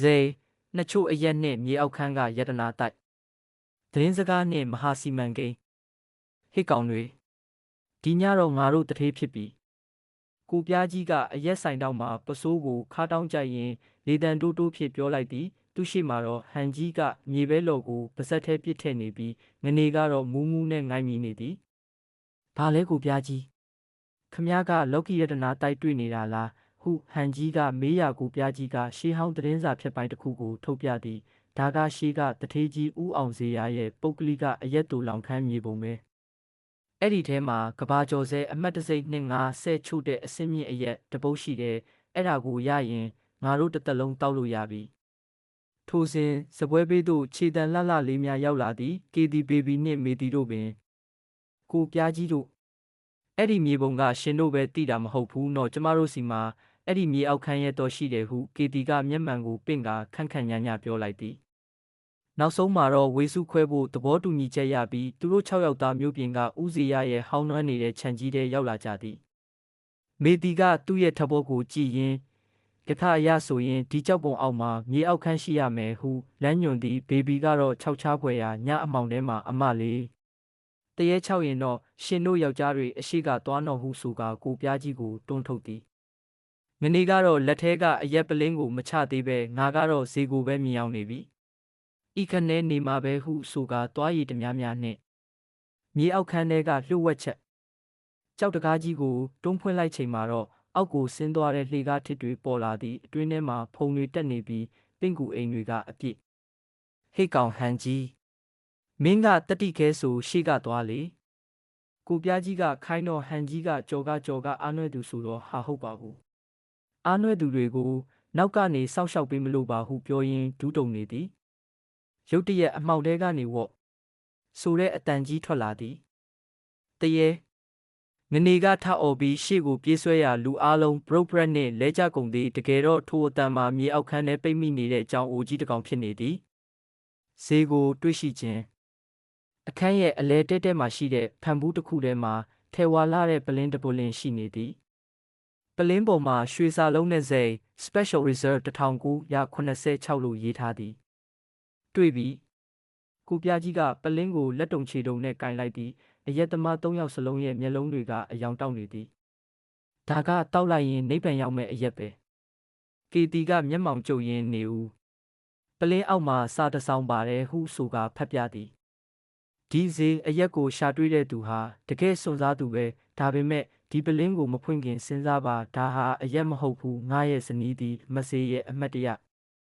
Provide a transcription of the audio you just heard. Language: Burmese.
ဇေနှစ်ချို့အရက်နှင့်မြေအောက်ခန်းကယတနာတိုက်သတင်းစကားနှင့်မဟာစီမံကိန်းဟစ်ကောင်တွေဒီညတော့ငါတို့တထေးဖြစ်ပြီကိုပြားကြီးကအရက်ဆိုင်တောက်မှာပစိုးကိုခါတောင်းကြိုက်ရင်လေတံတိုးတိုးဖြစ်ပြောလိုက်သည်သူရှိမှတော့ဟန်ကြီးကမြေပဲလော်ကိုပါဇက်ထဲပစ်ထည့်နေပြီးငနေကတော့မူးမူးနဲ့ငိုင်းမိနေသည်ဘာလဲကိုပြားကြီးခမည်းကလော်ကီယတနာတိုက်တွေ့နေတာလားဟုဟန်ကြီးကမေးရကိုပြားကြီးကရှေးဟောင်းသတင်းစာဖြစ်ပိုင်းတစ်ခုကိုထုတ်ပြသည်ဒါကရှေးကတထေးကြီးဦးအောင်စေရရဲ့ပုဂ္ဂလိကအရက်တူလောင်ခန်းမြေပုံပဲအဲ့ဒီထဲမှာကဘာကျော်စဲအမှတ်တစိမ့်250ချို့တဲ့အစင်းမြင့်အရက်တပုတ်ရှိတယ်အဲ့ဒါကိုရရင်ငါတို့တစ်သက်လုံးတောက်လို့ရပြီထိုစဉ်စပွဲပေးသို့ခြေတံလှလှလေးများရောက်လာသည်ကေတီဘေဘီနှင့်မေတီတို့ပင်ကိုပြားကြီးတို့အဲ့ဒီမြေပုံကရှင်တို့ပဲတိတာမဟုတ်ဘူးနော်ကျမတို့စီမှာအဲ့ဒီမြေအောက်ခန်းရဲတော်ရှိတယ်ဟုကေတီကမျက်မှန်ကိုပင့်ကာခန့်ခန့်ညာညာပြောလိုက်သည်နောက်ဆုံးမှာတော့ဝေစုခွဲဖို့သဘောတူညီချက်ရပြီးသူတို့6ယောက်သားမျိုးပြင်ကဦးစီရရဲ့ဟောင်းနှွမ်းနေတဲ့ခြံကြီးထဲရောက်လာကြသည်မေတီကသူ့ရဲ့ထဘောကိုကြည်ရင်ကထအရဆိုရင်ဒီကြောက်ပုံအောက်မှာမြေအောက်ခန်းရှိရမယ်ဟုလမ်းညွန်သည်ဘေဘီကတော့6ချားဖွယ်ရာညအမောင်ထဲမှာအမလေးတရေ6ရင်တော့ရှင်တို့ယောက်ျားတွေအရှိကသွားတော်ဟုဆိုကာကိုပြားကြီးကိုတွန်းထုတ်သည်ငနေကတော့လက်ထဲကအရက်ပလင်းကိုမချသေးပဲငါကတော့ဈေကိုပဲမြင်အောင်နေပြီဤခနဲနေမှာပဲဟုဆိုကာသွားရည်တများများနှင့်မြေအောက်ခန်းထဲကလှုပ်ဝက်ချက်ကြောက်တကားကြီးကိုတွန်းဖွင့်လိုက်ချိန်မှာတော့အောက်ကိုဆင်းသွားတဲ့လှေကားထစ်တွေပေါ်လာသည်အတွင်းထဲမှာဖုံတွေတက်နေပြီးပင့်ကူအိမ်တွေကအပြည့်ဟိတ်ကောင်ဟန်ကြီးမင်းကတတိခဲဆိုရှေ့ကသွားလေကိုပြားကြီးကခိုင်းတော့ဟန်ကြီးကကြော်ကအားနွဲ့သူဆိုတော့ဟာဟုတ်ပါဘူးအားနွဲ့သူတွေကိုနောက်ကနေစောက်ရှောက်ပေးမလို့ပါဟုပြောရင်းဒူးတုံနေသည်ရုတ်တရက်အမှောက်တဲကနေဝေါ့ဆိုတဲ့အတန်ကြီးထွက်လာသည်တရေငနေကထအော်ပြီးရှေ့ကိုပြေးဆွဲရာလူအားလုံးဘရုတ်ဘရက်နှင့်လဲကြကုန်သည်တကယ်တော့ထိုအတန်မှာမြေအောက်ခန်းထဲပိတ်မိနေတဲ့အကြောင်းအိုကြီးတစ်ကောင်ဖြစ်နေသည်ဈေးကိုတွေးရှိခြင်းအခန်းရဲ့အလဲတဲတဲမှာရှိတဲ့ဖန်ဘူးတစ်ခုထဲမှာထဲဝါလာတဲ့ပလင်းတပုလင်းရှိနေသည်ပလင်းပေါ်မှာရွှေစာလုံးနဲ့စိန် Special Reserve 1986လို့ရေးထားသည်တွေ့ပြီကိုပြားကြီးကပလင်းကိုလက်တုံချေတုံနဲ့ကင်လိုက်သည်အရက်သမား3ယောက်စလုံးရဲ့မျက်လုံးတွေကအယောင်တောက်နေသည်ဒါကတောက်လိုက်ရင်နိဗ္ဗာန်ရောက်မဲ့အရက်ပဲကေတီကမျက်မှောင်ကျုပ်ရင်းနေဦးပလင်းအောက်မှာစာတစောင်းပါတယ်ဟုဆိုကာဖတ်ပြသည်ဒီဈေးအရက်ကိုရှာတွေ့တဲ့သူဟာတကယ်စွန့်စားသူပဲဒါပေမဲ့ဒီပလင်းကိုမဖွင့်ခင်စဉ်းစားပါဒါဟာအရက်မဟုတ်ဘူးငါရဲ့ဇနီးသည်မဆေးရဲ့အမတ်တရ